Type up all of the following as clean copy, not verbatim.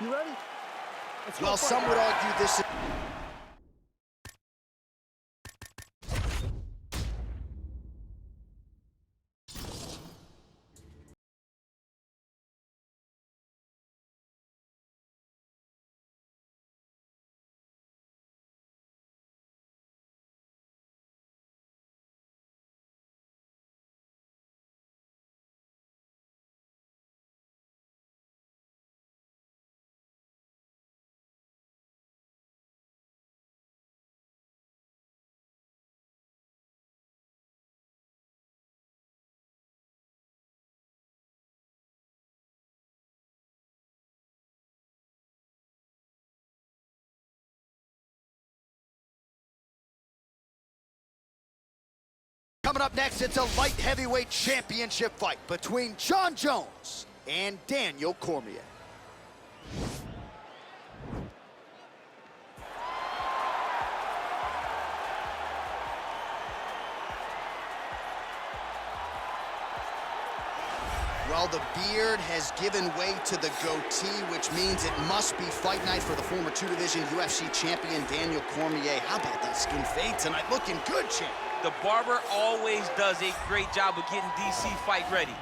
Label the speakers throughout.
Speaker 1: You ready?
Speaker 2: Well, some would argue this is... Coming up next, it's a light heavyweight championship fight between Jon Jones and Daniel Cormier. Well, the beard has given way to the goatee, which means it must be fight night for the former two-division UFC champion Daniel Cormier. How about that skin fade tonight? Looking good, champ.
Speaker 3: The barber always does a great job of getting DC fight ready.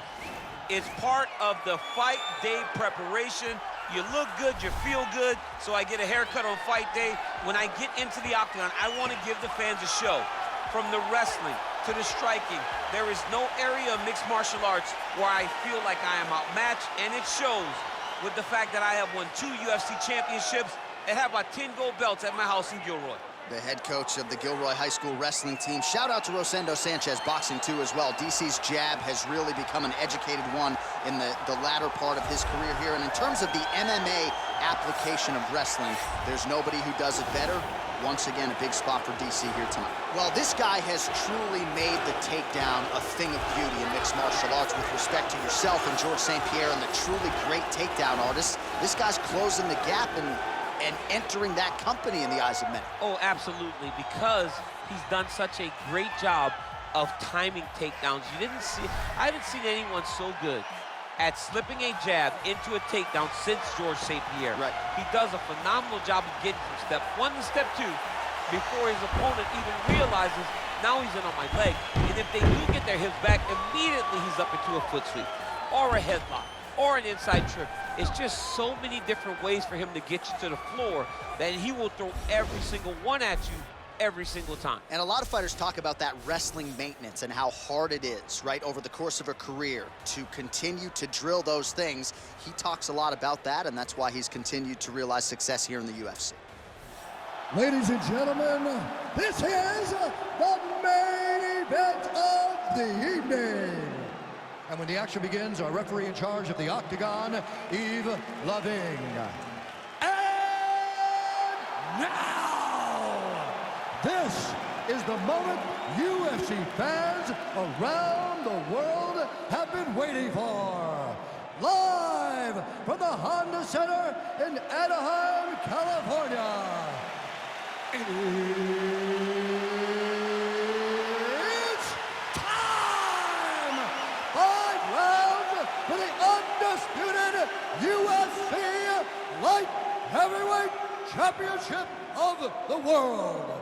Speaker 3: It's part of the fight day preparation. You look good, you feel good, so I get a haircut on fight day. When I get into the octagon, I want to give the fans a show. From the wrestling to the striking, there is no area of mixed martial arts where I feel like I am outmatched, and it shows with the fact that I have won 2 UFC championships and have about 10 gold belts at my house in Gilroy.
Speaker 2: The head coach of the Gilroy High School wrestling team. Shout out to Rosendo Sanchez, boxing too as well. DC's jab has really become an educated one in the latter part of his career here. And in terms of the MMA application of wrestling, there's nobody who does it better. Once again, a big spot for DC here tonight. Well, this guy has truly made the takedown a thing of beauty in mixed martial arts with respect to yourself and George St. Pierre and the truly great takedown artists. This guy's closing the gap and entering that company in the eyes of many.
Speaker 3: Oh, absolutely, because he's done such a great job of timing takedowns. I haven't seen anyone so good at slipping a jab into a takedown since George St. Pierre.
Speaker 2: Right.
Speaker 3: He does a phenomenal job of getting from step 1 to step 2 before his opponent even realizes now he's in on my leg. And if they do get their hips back, immediately he's up into a foot sweep or a headlock or an inside trip. It's just so many different ways for him to get you to the floor that he will throw every single one at you every single time.
Speaker 2: And a lot of fighters talk about that wrestling maintenance and how hard it is, right, over the course of a career to continue to drill those things. He talks a lot about that, and that's why he's continued to realize success here in the UFC.
Speaker 1: Ladies and gentlemen, this is the main event of the evening. And when the action begins, our referee in charge of the Octagon, Yves Loving. And now, this is the moment UFC fans around the world have been waiting for. Live from the Honda Center in Anaheim, California. It's time! 5 rounds for the undisputed UFC Light Heavyweight Championship of the world.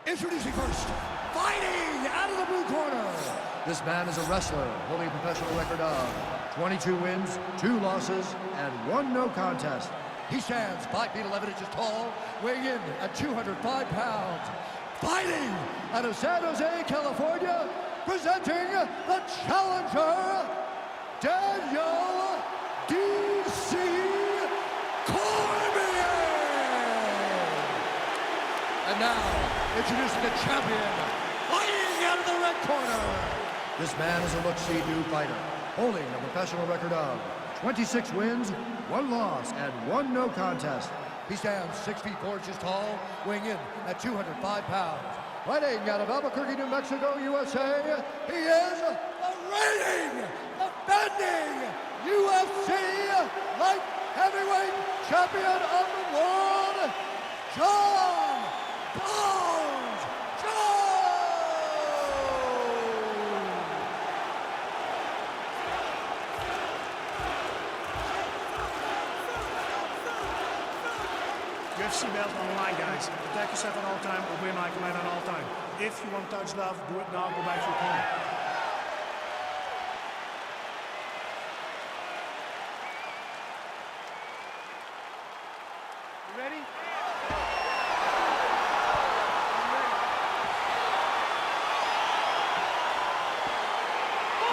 Speaker 1: Introducing first, fighting out of the blue corner. This man is a wrestler holding a professional record of 22 wins, 2 losses, and 1 no contest. He stands 5 feet 11 inches tall, weighing in at 205 pounds. Fighting out of San Jose, California, presenting the challenger, Daniel D.C. Cormier. And now, introducing the champion, fighting out of the red corner. This man is a look-see-do fighter, holding a professional record of 26 wins, 1 loss, and 1 no contest. He stands 6 feet 4 inches tall, weighing in at 205 pounds. Fighting out of Albuquerque, New Mexico, USA, he is the reigning, defending UFC Light Heavyweight Champion of the World, Jon Bones Jones!
Speaker 4: UFC belt on the line, guys. Attack yourself at all time, obey my command at all time. If you want to touch love, do it now, go back to your corner. You ready?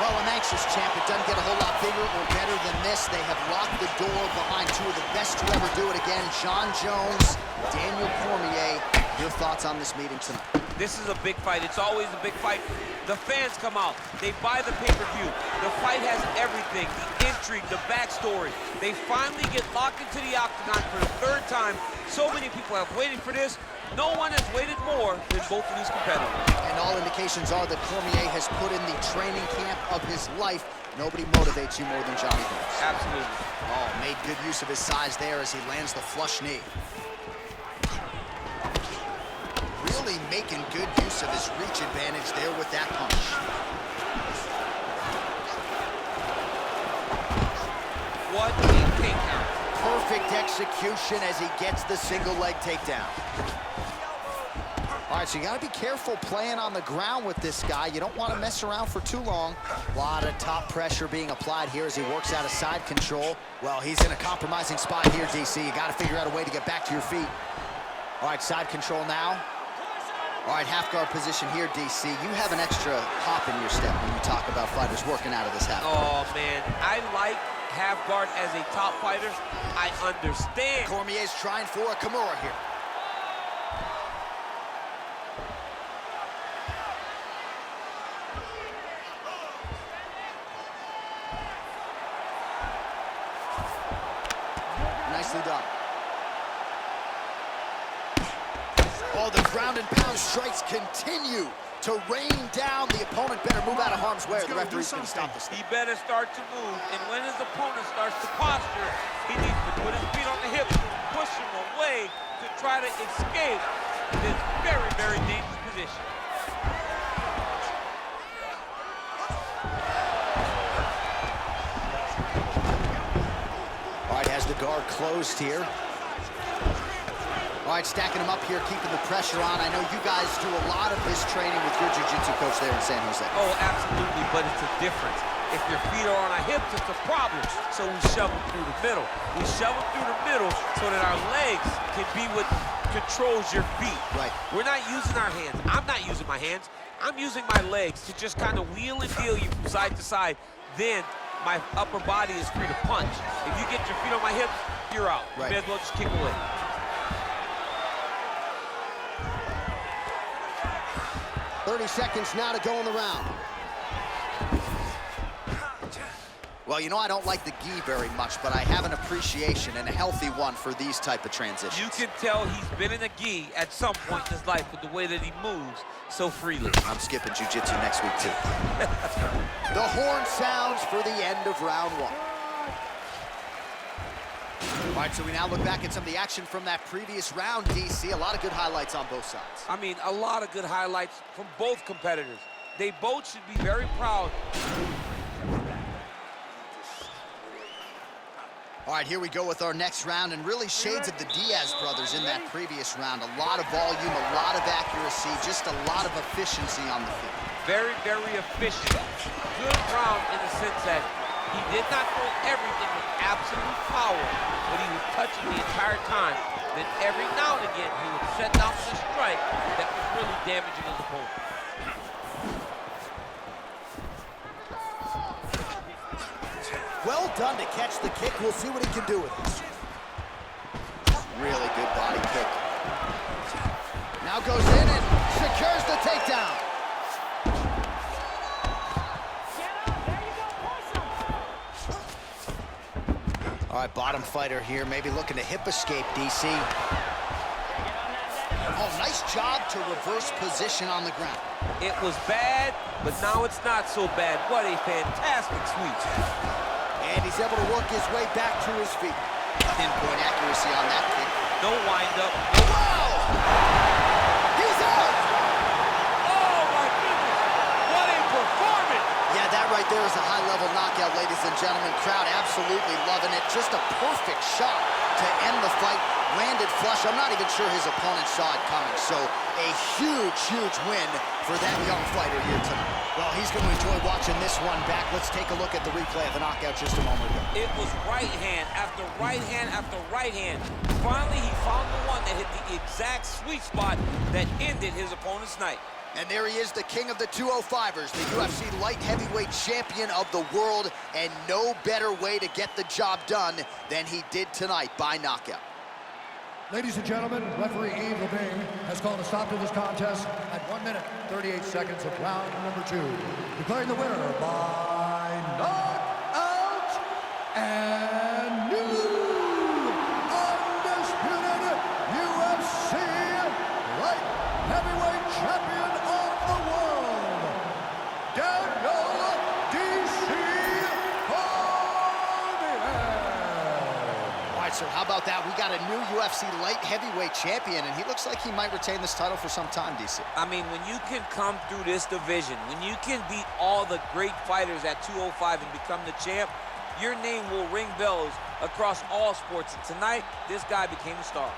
Speaker 2: Well, an anxious champ, it doesn't get a whole lot bigger or better than this. They have locked the door behind two of the best to ever do it again, Jon Jones, Daniel Cormier. Your thoughts on this meeting tonight?
Speaker 3: This is a big fight. It's always a big fight. The fans come out. They buy the pay-per-view. The fight has everything, the intrigue, the backstory. They finally get locked into the octagon for the third time. So many people have waited for this. No one has waited more than both of these competitors.
Speaker 2: And all indications are that Cormier has put in the training camp of his life. Nobody motivates you more than Johnny Jones.
Speaker 3: Absolutely.
Speaker 2: Oh, made good use of his size there as he lands the flush knee. Really making good use of his reach advantage there with that punch.
Speaker 3: What a takedown.
Speaker 2: Perfect execution as he gets the single leg takedown. All right, so you got to be careful playing on the ground with this guy. You don't want to mess around for too long. A lot of top pressure being applied here as he works out of side control. Well, he's in a compromising spot here, DC. You got to figure out a way to get back to your feet. All right, side control now. All right, half guard position here, DC. You have an extra hop in your step when you talk about fighters working out of this half guard.
Speaker 3: Oh, man. I like half guard as a top fighter. I understand.
Speaker 2: Cormier's trying for a Kimura here. Nicely done. Oh, the ground and pound strikes continue to rain down. The opponent better move out of harm's way or the referee's going to stop this thing.
Speaker 3: He better start to move, and when his opponent starts to posture, he needs to put his feet on the hips, push him away to try to escape this very, very dangerous position.
Speaker 2: All right, has the guard closed here. All right, stacking him up here, keeping the pressure on. I know you guys do a lot of this training with your jiu-jitsu coach there in San Jose.
Speaker 3: Oh, absolutely, but it's a difference. If your feet are on our hips, it's a problem. So we shove them through the middle. We shove them through the middle so that our legs can be what controls your feet.
Speaker 2: Right.
Speaker 3: We're not using our hands. I'm not using my hands. I'm using my legs to just kind of wheel and deal you from side to side. Then my upper body is free to punch. If you get your feet on my hips, you're out.
Speaker 2: Right.
Speaker 3: You may as well just kick away.
Speaker 2: Seconds now to go in the round. Well, you know I don't like the gi very much, but I have an appreciation and a healthy one for these type of transitions.
Speaker 3: You can tell he's been in a gi at some point in his life with the way that he moves so freely.
Speaker 2: I'm skipping jiu-jitsu next week, too. The horn sounds for the end of round one. All right, so we now look back at some of the action from that previous round, DC. A lot of good highlights on both sides.
Speaker 3: I mean, a lot of good highlights from both competitors. They both should be very proud.
Speaker 2: All right, here we go with our next round, and really shades of the Diaz brothers in that previous round. A lot of volume, a lot of accuracy, just a lot of efficiency on the field.
Speaker 3: Very, very efficient. Good round in the sense that he did not throw everything with absolute power, but he was touching the entire time. Then every now and again, he would set down with a strike that was really damaging his opponent.
Speaker 2: Well done to catch the kick. We'll see what he can do with it. Really good body kick. Now goes in and secures the takedown. All right, bottom fighter here, maybe looking to hip escape, DC. Oh, nice job to reverse position on the ground.
Speaker 3: It was bad, but now it's not so bad. What a fantastic sweep.
Speaker 2: And he's able to work his way back to his feet. Pinpoint accuracy on that kick.
Speaker 3: No wind-up.
Speaker 2: Wow! He's out!
Speaker 3: Oh, my goodness. What a performance.
Speaker 2: Yeah, that right there is a high-level knockout, ladies and gentlemen. Crowd absolutely loving it. Just a perfect shot to end the fight. landed flush. I'm not even sure his opponent saw it coming. So a huge, huge win for that young fighter here tonight. Well, he's going to enjoy watching this one back. Let's take a look at the replay of the knockout just a moment ago.
Speaker 3: It was right hand after right hand after right hand. Finally, he found the one that hit the exact sweet spot that ended his opponent's night.
Speaker 2: And there he is, the king of the 205ers, the UFC light heavyweight champion of the world, and no better way to get the job done than he did tonight by knockout.
Speaker 1: Ladies and gentlemen, referee Yves Levine has called a stop to this contest at 1 minute, 38 seconds of round number 2. Declaring the winner by knockout and new undisputed UFC light heavyweight champion of the world, Daniel Cormier.
Speaker 2: All right, so how about that? We got a new UFC light heavyweight champion, and he looks like he might retain this title for some time, DC.
Speaker 3: I mean, when you can come through this division, when you can beat all the great fighters at 205 and become the champ, your name will ring bells across all sports. And tonight, this guy became a star.